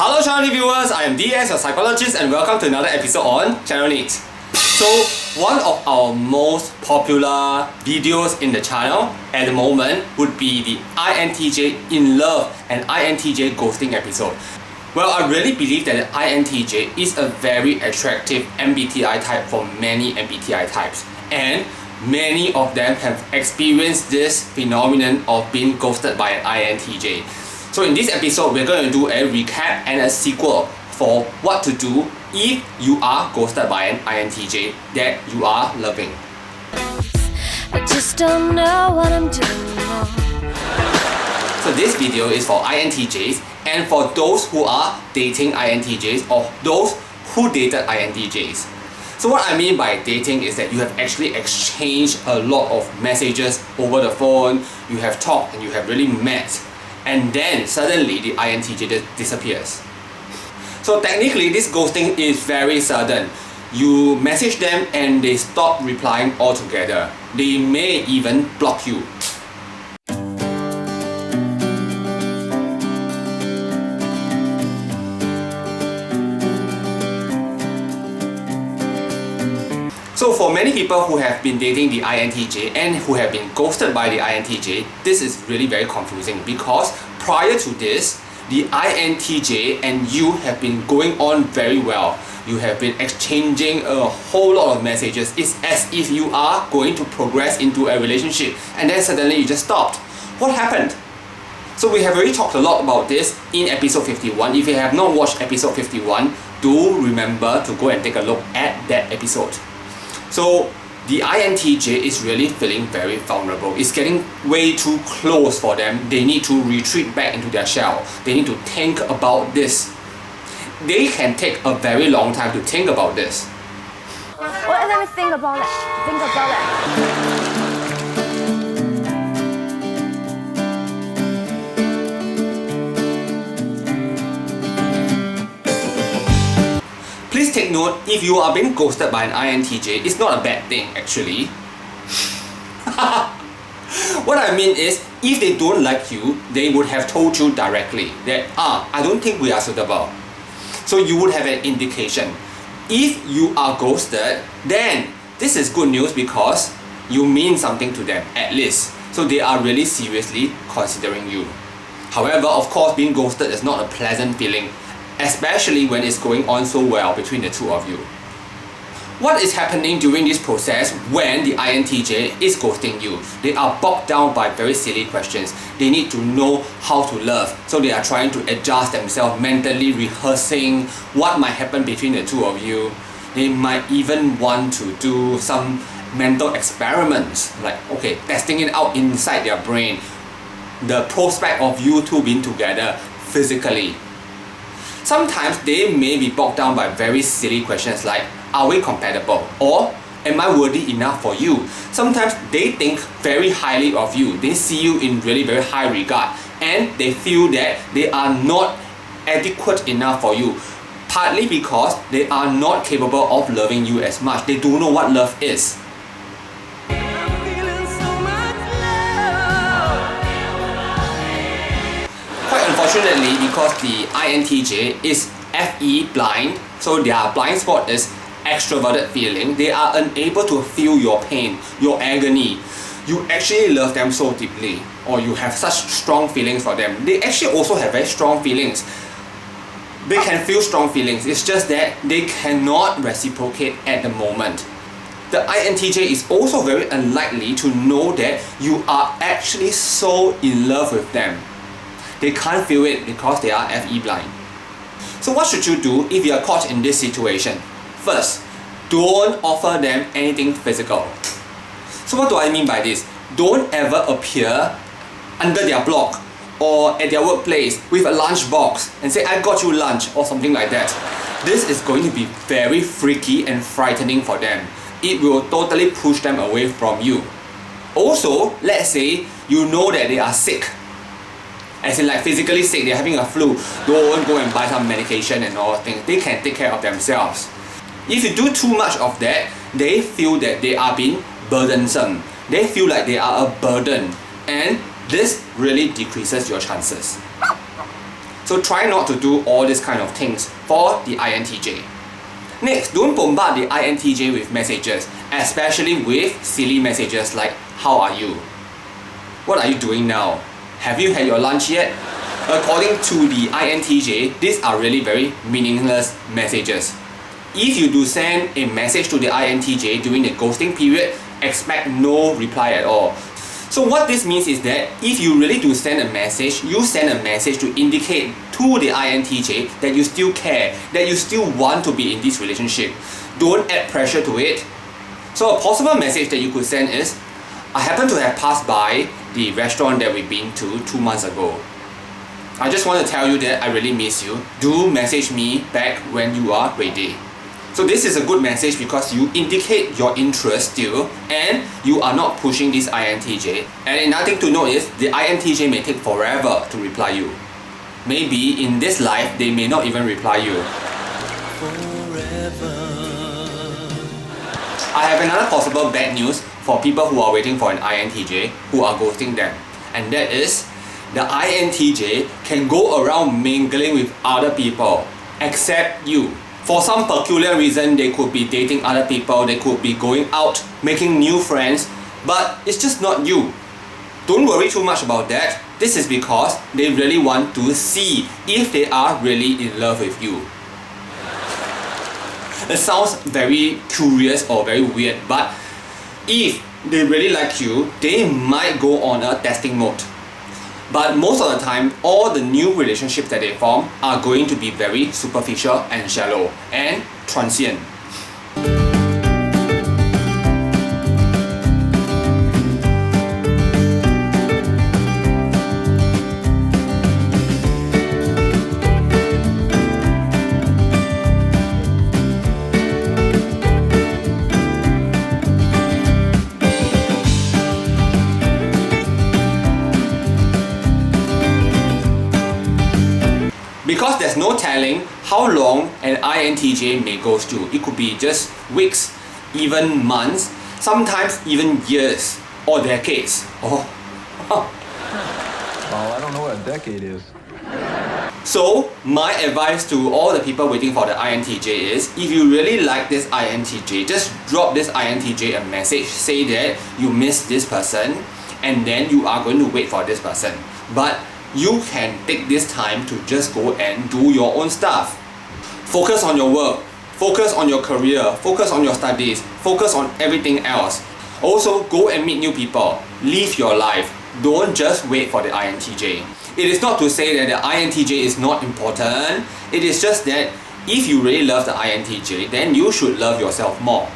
Hello channel viewers, I am DS, your psychologist, and welcome to another episode on Channel NITT. So, one of our most popular videos in the channel at the moment would be the INTJ in love and INTJ ghosting episode. Well, I really believe that the INTJ is a very attractive MBTI type for many MBTI types, and many of them have experienced this phenomenon of being ghosted by an INTJ. So in this episode, we're going to do a recap and a sequel for what to do if you are ghosted by an INTJ that you are loving. I just don't know what I'm doing now. So this video is for INTJs and for those who are dating INTJs or those who dated INTJs. So what I mean by dating is that you have actually exchanged a lot of messages over the phone, you have talked and you have really met, and then suddenly the INTJ just disappears. So technically this ghosting is very sudden. You message them and they stop replying altogether. They may even block you. So for many people who have been dating the INTJ and who have been ghosted by the INTJ, this is really very confusing because prior to this, the INTJ and you have been going on very well. You have been exchanging a whole lot of messages. It's as if you are going to progress into a relationship and then suddenly you just stopped. What happened? So we have already talked a lot about this in episode 51. If you have not watched episode 51, do remember to go and take a look at that episode. So the INTJ is really feeling very vulnerable. It's getting way too close for them. They need to retreat back into their shell. They need to think about this. They can take a very long time to think about this. Well, let me think about it. Please take note, if you are being ghosted by an INTJ, it's not a bad thing actually. What I mean is, if they don't like you, they would have told you directly that I don't think we are suitable. So you would have an indication. If you are ghosted, then this is good news because you mean something to them at least. So they are really seriously considering you. However, of course, being ghosted is not a pleasant feeling, especially when it's going on so well between the two of you. What is happening during this process when the INTJ is ghosting you? They are bogged down by very silly questions. They need to know how to love, so they are trying to adjust themselves, mentally rehearsing what might happen between the two of you. They might even want to do some mental experiments, like testing it out inside their brain. The prospect of you two being together physically. Sometimes they may be bogged down by very silly questions like, are we compatible? Or, am I worthy enough for you? Sometimes they think very highly of you. They see you in really very high regard and they feel that they are not adequate enough for you. Partly because they are not capable of loving you as much. They don't know what love is. Unfortunately, because the INTJ is FE blind, so their blind spot is extroverted feeling, they are unable to feel your pain, your agony. You actually love them so deeply, or you have such strong feelings for them. They actually also have very strong feelings. They can feel strong feelings, it's just that they cannot reciprocate at the moment. The INTJ is also very unlikely to know that you are actually so in love with them. They can't feel it because they are FE blind. So what should you do if you are caught in this situation? First, don't offer them anything physical. So what do I mean by this? Don't ever appear under their block or at their workplace with a lunch box and say, I got you lunch or something like that. This is going to be very freaky and frightening for them. It will totally push them away from you. Also, let's say you know that they are sick. As in like physically sick, they're having a flu. Don't go and buy some medication and all things. They can take care of themselves. If you do too much of that, they feel that they are being burdensome. They feel like they are a burden. And this really decreases your chances. So try not to do all these kind of things for the INTJ. Next, don't bombard the INTJ with messages, especially with silly messages like "How are you?" "What are you doing now?" "Have you had your lunch yet?" According to the INTJ, these are really very meaningless messages. If you do send a message to the INTJ during the ghosting period, expect no reply at all. So what this means is that if you really do send a message, you send a message to indicate to the INTJ that you still care, that you still want to be in this relationship. Don't add pressure to it. So a possible message that you could send is, "I happen to have passed by the restaurant that we've been to 2 months ago. I just want to tell you that I really miss you. Do message me back when you are ready." So this is a good message because you indicate your interest still and you are not pushing this INTJ. And another thing to note is the INTJ may take forever to reply you. Maybe in this life they may not even reply you. Forever. I have another possible bad news for people who are waiting for an INTJ who are ghosting them. And that is, the INTJ can go around mingling with other people except you. For some peculiar reason, they could be dating other people, they could be going out, making new friends, but it's just not you. Don't worry too much about that. This is because they really want to see if they are really in love with you. It sounds very curious or very weird, but if they really like you, they might go on a testing mode. But most of the time, all the new relationships that they form are going to be very superficial and shallow and transient. Because there's no telling how long an INTJ may ghost you. It could be just weeks, even months, sometimes even years or decades. Oh, I don't know what a decade is. So my advice to all the people waiting for the INTJ is, if you really like this INTJ, just drop this INTJ a message, say that you miss this person and then you are going to wait for this person. But you can take this time to just go and do your own stuff. Focus on your work, focus on your career, focus on your studies, focus on everything else. Also, go and meet new people. Live your life. Don't just wait for the INTJ. It is not to say that the INTJ is not important. It is just that if you really love the INTJ, then you should love yourself more.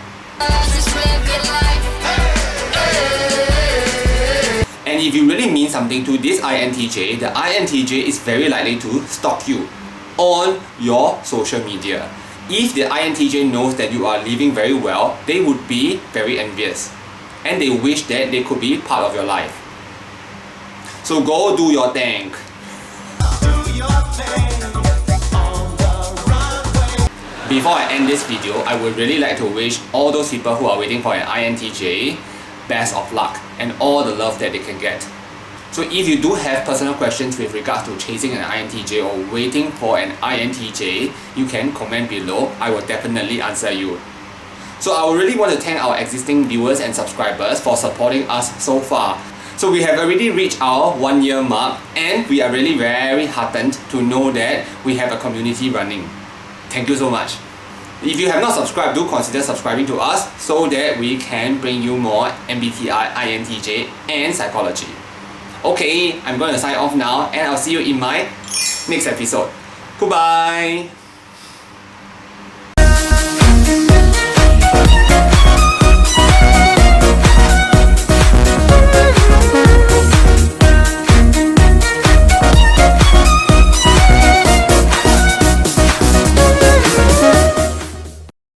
And if you really mean something to this INTJ, the INTJ is very likely to stalk you on your social media. If the INTJ knows that you are living very well, they would be very envious and they wish that they could be part of your life. So go do your thing. Before I end this video, I would really like to wish all those people who are waiting for an INTJ best of luck and all the love that they can get. So if you do have personal questions with regards to chasing an INTJ or waiting for an INTJ, you can comment below. I will definitely answer you. So I would really want to thank our existing viewers and subscribers for supporting us so far. So we have already reached our 1 year mark and we are really very heartened to know that we have a community running. Thank you so much. If you have not subscribed, do consider subscribing to us so that we can bring you more MBTI, INTJ and psychology. Okay, I'm going to sign off now and I'll see you in my next episode. Goodbye!